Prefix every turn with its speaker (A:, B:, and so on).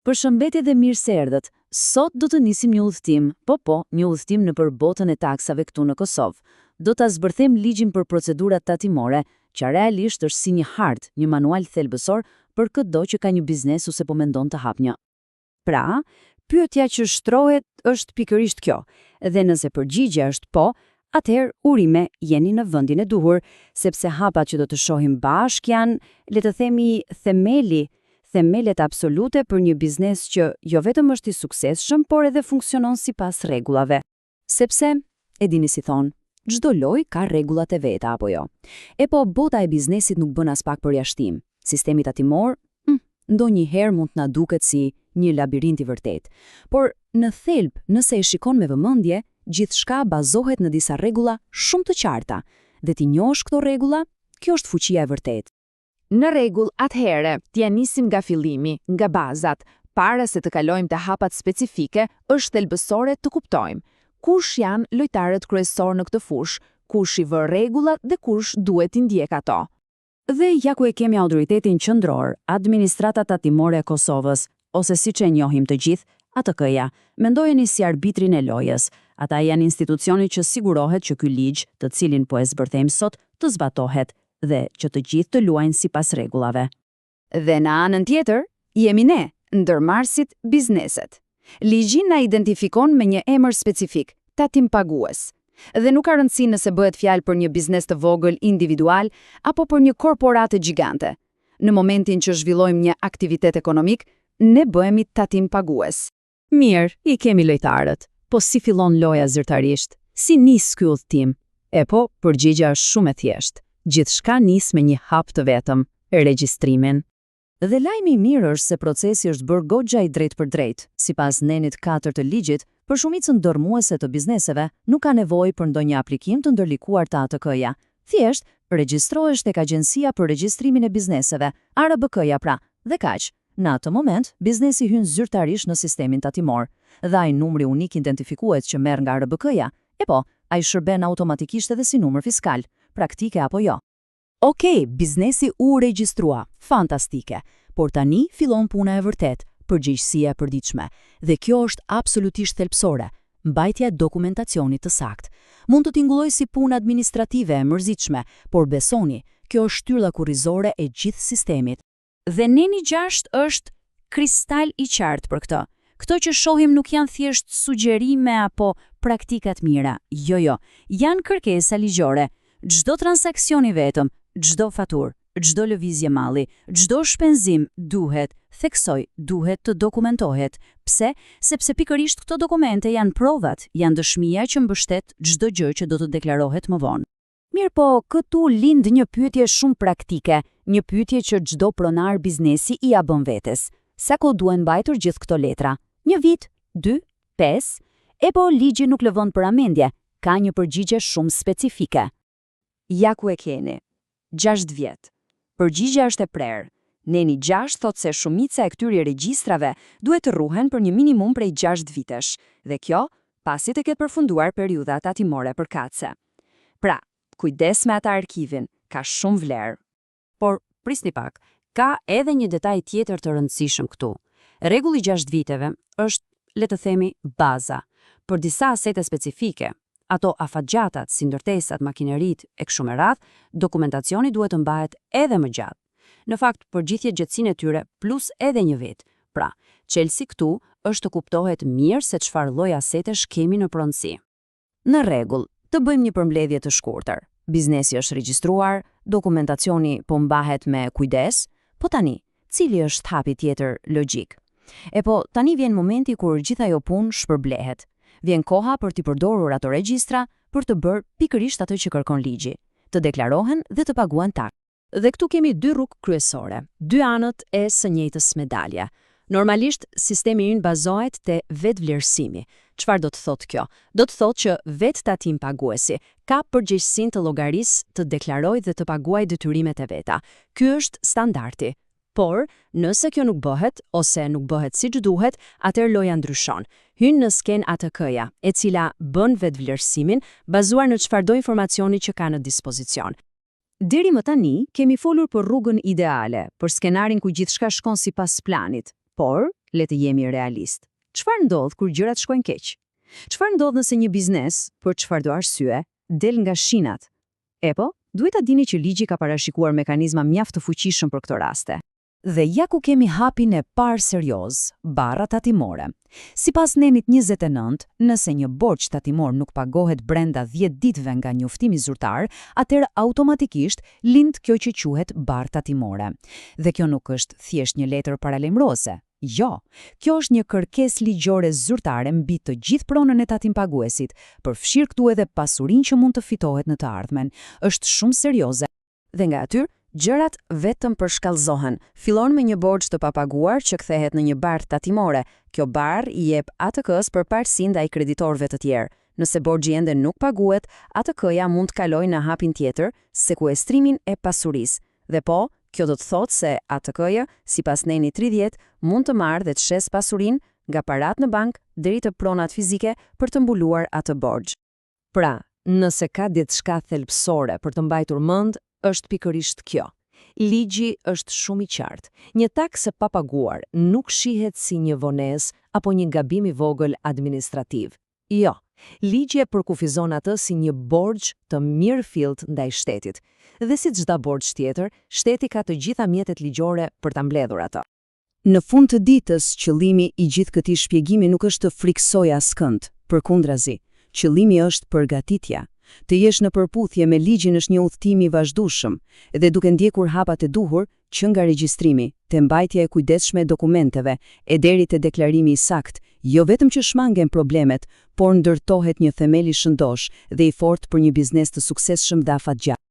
A: Përshëndetje dhe mirëseardhët. Sot do të nisim një udhëtim, një udhëtim nëpër botën e taksave këtu në Kosovë. Do ta zbërthejmë ligjin për procedurat tatimore, që realisht është si një hartë, një manual thelbësor për çdo që ka një biznes ose po mendon të hapë një. Pra, pyetja që shtrohet është pikërisht kjo, dhe nëse përgjigjja është po, atëherë urime jeni në vendin e duhur, sepse hapat që do të shohim bashkë janë, le të themi, themelet absolute për një biznes që jo vetëm është i suksesshëm, por edhe funksionon sipas rregullave. Sepse, e dini si thonë, çdo lojë ka rregullat e veta apo jo. E po bota e biznesit nuk bën as pak përjashtim. Sistemi tatimor, ndonjëherë mund të na duket si një labirint i vërtet. Por në thelb, nëse e shikon me vëmendje, gjithçka bazohet në disa rregulla shumë të qarta. Dhe ti njohësh këto rregulla, kjo është fuqia e vërtetë.
B: Në rregull, atëherë, t'ja nisim nga fillimi, nga bazat, para se të kalojmë te hapat specifike, është thelbësore të kuptojmë kush janë lojtarët kryesor në këtë fushë, kush i vë rregullat dhe kush duhet i ndjek ato.
A: Dhe ja ku e kemi autoritetin qendror, Administrata Tatimore e Kosovës, ose siç e njohim të gjithë, ATK-ja, mendojeni si arbitrin e lojës. Ata janë institucioni që sigurohet që ky ligj, të cilin po e zbërthejmë sot, të zbatohet dhe që të gjithë të luajnë sipas rregullave.
B: Dhe në anën tjetër, jemi ne, ndërmarrësit, bizneset. Ligji na identifikon me një emër specifik, tatim pagues. Dhe nuk ka rëndësi nëse bëhet fjalë për një biznes të vogël individual apo për një korporate gjigante. Në momentin që zhvillojmë një aktivitet ekonomik, ne bëhemi tatim pagues.
A: Mirë, i kemi lojtarët, po si fillon loja zyrtarisht? Si nis ky udhëtim? E po, përgjigjja është shumë e thjeshtë. Gjithçka nis me një hap të vetëm, regjistrimin. Dhe lajmi i mirë është se procesi është bërë goxha i drejtë për drejtë. Sipas nenit 4 të ligjit, për shumicën dorëmuese të bizneseve, nuk ka nevojë për ndonjë aplikim të ndërlikuar të ATK-ja. Thjesht, regjistrohesh tek Agjencia për Regjistrimin e Bizneseve, ARBK-ja pra, dhe kaq. Në atë moment, biznesi hyn zyrtarisht në sistemin tatimor, dhe ai numri unik identifikues që merr nga ARBK-ja, e po, ai shërben automatikisht edhe si numër fiskal. Praktike apo jo? Okej, biznesi u regjistrua, fantastike, por tani fillon puna e vërtet, përgjegjësia e përditshme, dhe kjo është absolutisht thelbësore, mbajtja e dokumentacionit të saktë. Mund të tingëllojë si punë administrative e mërzitshme, por besoni, kjo është shtylla kurrizore e gjithë sistemit. Dhe neni 6 është kristal i qartë për këtë. Këto që shohim nuk janë thjesht sugjerime apo praktikat mira, jo, janë kërkesa ligjore. Çdo transakcion i vetëm, çdo faturë, çdo lëvizje malli, çdo shpenzim duhet të dokumentohet. Pse? Sepse pikërisht këto dokumente janë provat, janë dëshmia që mbështet çdo gjë që do të deklarohet më vonë. Mirë po, këtu lind një pyetje shumë praktike, një pyetje që çdo pronar biznesi i ia bën vetes. Sa kohë duhen mbajtur gjithë këto letra? 1 vit, 2, 5? E po ligji nuk lëvon për amendje, ka një përgjigje shumë specifike. Ja ku e keni. 6 vjet. Përgjigjja është e prerë. Neni 6 thot se shumica e këtyre regjistrave duhet të ruhen për një minimum prej 6 vitesh, dhe kjo pasi të ketë përfunduar periudha tatimore përkatëse. Pra, kujdes me ata arkivin, ka shumë vlerë. Por, prisni pak, ka edhe një detaj tjetër të rëndësishëm këtu. Rregulli 6 viteve është, le të themi, baza. Për disa asete specifike, ato afatgjatat, si ndërtesat, makinerit e kështu me radhë, dokumentacioni duhet të mbahet edhe më gjatë. Në fakt, përgjithje gjatësinë e tyre plus edhe 1 vit. Pra, çelësi këtu është të kuptohet mirë se çfarë lloj asetesh kemi në pronësi. Në rregull, të bëjmë një përmbledhje të shkurtër. Biznesi është regjistruar, dokumentacioni po mbahet me kujdes, po tani, cili është hapi tjetër logjik? E po, tani vjen momenti kur gjithë ajo punë shpërblehet. Vjen koha për t'i përdorur ato regjistra për të bërë pikërisht atë që kërkon ligji, të deklarohen dhe të paguan takë. Dhe këtu kemi 2 rrugë kryesore, 2 anët e së njëjtës medalje. Normalisht, sistemi ynë bazohet te vetvlerësimi. Çfarë do të thotë kjo? Do të thotë që vetë tatim paguesi ka përgjegjësinë të llogarisë të deklarojë dhe të paguajë detyrimet e veta. Ky është standardi. Por, nëse kjo nuk bëhet, ose nuk bëhet siç duhet, atëherë loja ndryshon. Hyn në skenë ATK-ja, e cila bën vetvlerësimin bazuar në çfarëdo informacioni që ka në dispozicion. Deri më tani, kemi folur për rrugën ideale, për skenarin ku gjithçka shkon sipas planit.
B: Por, le të jemi realist. Çfarë ndodh kur gjërat shkojnë keq? Çfarë ndodh nëse një biznes, për çfarëdo arsye, del nga shinat? Po, duhet ta dini që ligji ka parashikuar mekanizma mjaft të fuqishëm për këto raste. Dhe ja ku kemi hapin e parë serioz, barra tatimore. Sipas nenit 29, nëse një borxh tatimor nuk pagohet brenda 10 ditëve nga njoftimi zyrtar, atëherë automatikisht lind kjo që quhet barrë tatimore. Dhe kjo nuk është thjesht një letër paralajmëruese. Jo, kjo është një kërkesë ligjore zyrtare mbi të gjithë pronën e tatimpaguesit, përfshirë këtu edhe pasurinë që mund të fitohet në të ardhmen. Është shumë serioze. Dhe nga aty, gjërat vetëm përshkallëzohen. Fillon me një borxh të papaguar që kthehet në një barrë tatimore. Kjo barrë i jep ATK-s përparësi ndaj kreditorëve të tjerë. Nëse borxhi ende nuk paguhet, ATK-ja mund të kalojë në hapin tjetër, sekuestrimin e pasurisë. Dhe po, kjo do të thotë se ATK-ja, sipas neni 30, mund të marrë dhe të shes pasurinë nga parat në bank deri te pronat fizike për të mbuluar atë borxh. Pra, nëse ka diçka thelbësore për të mbajtur mend, është pikërisht kjo. Ligji është shumë i qartë. Një taksë e papaguar nuk shihet si një vonesë apo një gabim i vogël administrativ. Jo, ligji e përkufizon atë si një borxh të mirëfillt ndaj shtetit. Dhe si çdo borxh tjetër, shteti ka të gjitha mjetet ligjore për ta mbledhur ato. Në fund të ditës, qëllimi i gjithë këtij shpjegimi nuk është të friksojë askënd, përkundrazi. Qëllimi është përgatitja. Të jesh në përputhje me ligjin është një udhëtim i vazhdueshëm, dhe duke ndjekur hapat e duhur, që nga regjistrimi, te mbajtja e kujdesshme e dokumenteve, e deri te deklarimi i saktë, jo vetëm që shmangen problemet, por ndërtohet një themel i shëndosh dhe i fortë për një biznes të suksesshëm dhe afatgjatë.